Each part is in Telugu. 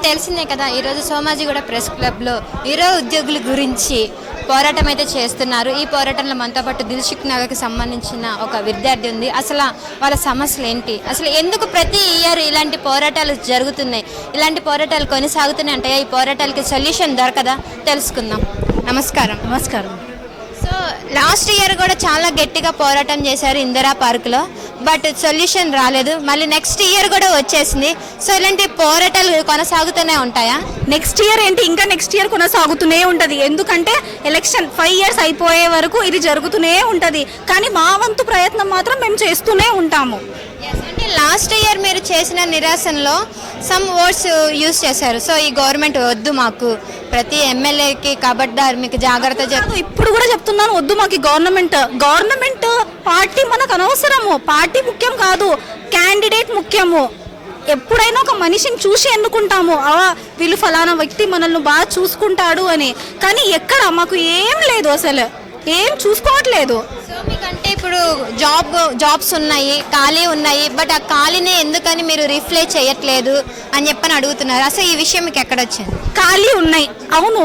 తెలిసిందే కదా, ఈరోజు సోమాజిగూడ ప్రెస్ క్లబ్లో ఈరోజు ఉద్యోగుల గురించి పోరాటం అయితే చేస్తున్నారు. ఈ పోరాటంలో మనతో పాటు దిల్సుఖ్ నగర్కి సంబంధించిన ఒక విద్యార్థి ఉంది. అసలు వాళ్ళ సమస్యలు ఏంటి, అసలు ఎందుకు ప్రతి ఇయర్ ఇలాంటి పోరాటాలు జరుగుతున్నాయి, ఇలాంటి పోరాటాలు కొనసాగుతున్నాయి అంటే ఈ పోరాటాలకి సొల్యూషన్ దొరకదా తెలుసుకుందాం. నమస్కారం. నమస్కారం. సో లాస్ట్ ఇయర్ కూడా చాలా గట్టిగా పోరాటం చేశారు ఇందిరా పార్క్లో, బట్ సొల్యూషన్ రాలేదు. మళ్ళీ నెక్స్ట్ ఇయర్ కూడా వచ్చేసింది. సో ఇలాంటి పోరాటాలు కొనసాగుతూనే ఉంటాయా? నెక్స్ట్ ఇయర్ ఏంటి, ఇంకా నెక్స్ట్ ఇయర్ కొనసాగుతూనే ఉంటుంది. ఎందుకంటే ఎలక్షన్ 5 years అయిపోయే వరకు ఇది జరుగుతూనే ఉంటుంది. కానీ మా వంతు ప్రయత్నం మాత్రం మేము చేస్తూనే ఉంటాము. అంటే లాస్ట్ ఇయర్ మీరు చేసిన నిరాశనలో సమ్ వర్డ్స్ యూజ్ చేశారు. సో ఈ గవర్నమెంట్ వద్దు, మాకు ప్రతి ఎమ్మెల్యేకి కబడ్దార్, మీకు జాగ్రత్త ఇప్పుడు కూడా చెప్తున్నాను, వద్దు మాకు గవర్నమెంట్ పార్టీ మనకు అనవసరము. పార్టీ ముఖ్యం కాదు, క్యాండిడేట్ ముఖ్యము. ఎప్పుడైనా ఒక మనిషిని చూసి ఎన్నుకుంటాము, వీళ్ళు ఫలానా వ్యక్తి మనల్ని బాగా చూసుకుంటాడు అని. కానీ ఎక్కడ మాకు ఏం లేదు, అసలు ఏం చూసుకోవట్లేదు. సో మీకంటే ఇప్పుడు జాబ్స్ ఉన్నాయి, ఖాళీ ఉన్నాయి, బట్ ఆ ఖాళీని ఎందుకని మీరు రిఫ్లై చేయట్లేదు అని చెప్పని అడుగుతున్నారు. అసలు ఈ విషయం మీకు ఎక్కడ వచ్చింది? ఖాళీ ఉన్నాయి, అవును.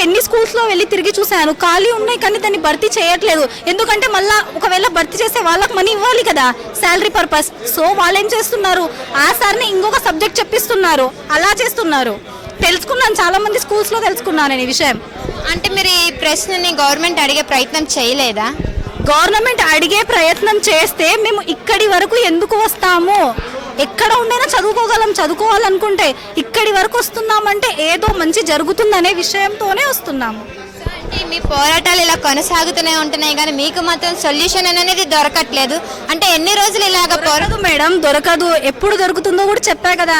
ఎన్ని స్కూల్స్లో వెళ్ళి తిరిగి చూశాను, ఖాళీ ఉన్నాయి కానీ దాన్ని భర్తీ చేయట్లేదు. ఎందుకంటే మళ్ళీ ఒకవేళ భర్తీ చేస్తే వాళ్ళకి మనీ ఇవ్వాలి కదా, శాలరీ పర్పస్. సో వాళ్ళు ఏం చేస్తున్నారు, ఆ సార్ని ఇంకొక సబ్జెక్ట్ చెప్పిస్తున్నారు, అలా చేస్తున్నారు. తెలుసుకున్నాను, చాలా మంది స్కూల్స్లో తెలుసుకున్నాను నేను ఈ విషయం. అంటే మీరు ఈ ప్రశ్నని గవర్నమెంట్ అడిగే ప్రయత్నం చేయలేదా? గవర్నమెంట్ అడిగే ప్రయత్నం చేస్తే మేము ఇక్కడి వరకు ఎందుకు వస్తాము? ఎక్కడ ఉండైనా చదువుకోవాలనుకుంటే ఇక్కడి వరకు వస్తున్నామంటే ఏదో మంచి జరుగుతుందనే విషయంతోనే వస్తున్నాము. అంటే మీ పోరాటాలు ఇలా కొనసాగుతూనే ఉంటున్నాయి కానీ మీకు మాత్రం సొల్యూషన్ అనేది దొరకట్లేదు. అంటే ఎన్ని రోజులు ఇలాగ దొరకదు మేడం, దొరకదు. ఎప్పుడు దొరుకుతుందో కూడా చెప్పా కదా,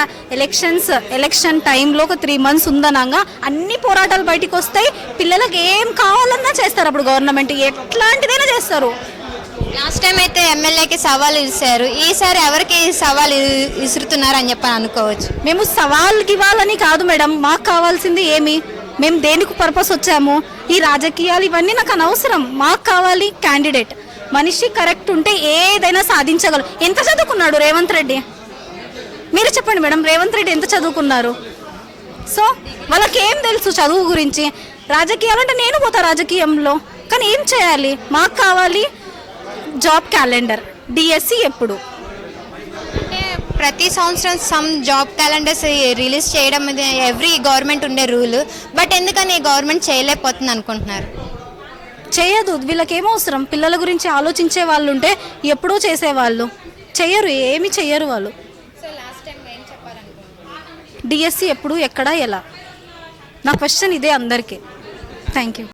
ఎలక్షన్ టైంలో ఒక 3 months ఉందనగా అన్ని పోరాటాలు బయటికి వస్తాయి. పిల్లలకు ఏం కావాలన్నా చేస్తారు. అప్పుడు గవర్నమెంట్ ఎట్లాంటిదైనా చేస్తారు. లాస్ట్ టైం అయితే ఎమ్మెల్యేకి సవాల్ ఇస్తారు, ఈసారి ఎవరికి సవాల్ విసురుతున్నారు అని చెప్పని అనుకోవచ్చు. మేము సవాల్ ఇవ్వాలని కాదు మేడం, మాకు కావాల్సింది ఏమి, మేము దేనికి పర్పస్ వచ్చాము, ఈ రాజకీయాలు ఇవన్నీ నాకు అనవసరం. మాకు కావాలి క్యాండిడేట్, మనిషి కరెక్ట్ ఉంటే ఏదైనా సాధించగలరు. ఎంత చదువుకున్నాడు రేవంత్ రెడ్డి? మీరు చెప్పండి మేడం, రేవంత్ రెడ్డి ఎంత చదువుకున్నారు? సో వాళ్ళకేం తెలుసు చదువు గురించి? రాజకీయాలు అంటే నేను పోతా రాజకీయంలో, కానీ ఏం చేయాలి? మాకు కావాలి జాబ్ క్యాలెండర్, డిఎస్సి. ఎప్పుడు ప్రతి సంవత్సరం సమ్ జాబ్ క్యాలెండర్స్ రిలీజ్ చేయడం ఎవ్రీ గవర్నమెంట్ ఉండే రూల్, బట్ ఎందుకని గవర్నమెంట్ చేయలేకపోతుంది అనుకుంటున్నారు? చేయదు, వీళ్ళకేమో అవసరం. పిల్లల గురించి ఆలోచించే వాళ్ళు ఉంటే ఎప్పుడూ చేసేవాళ్ళు. చెయ్యరు, ఏమి చెయ్యరు వాళ్ళు. డిఎస్సి ఎప్పుడు, ఎక్కడ, ఎలా? నా క్వశ్చన్ ఇదే అందరికీ. Thank you.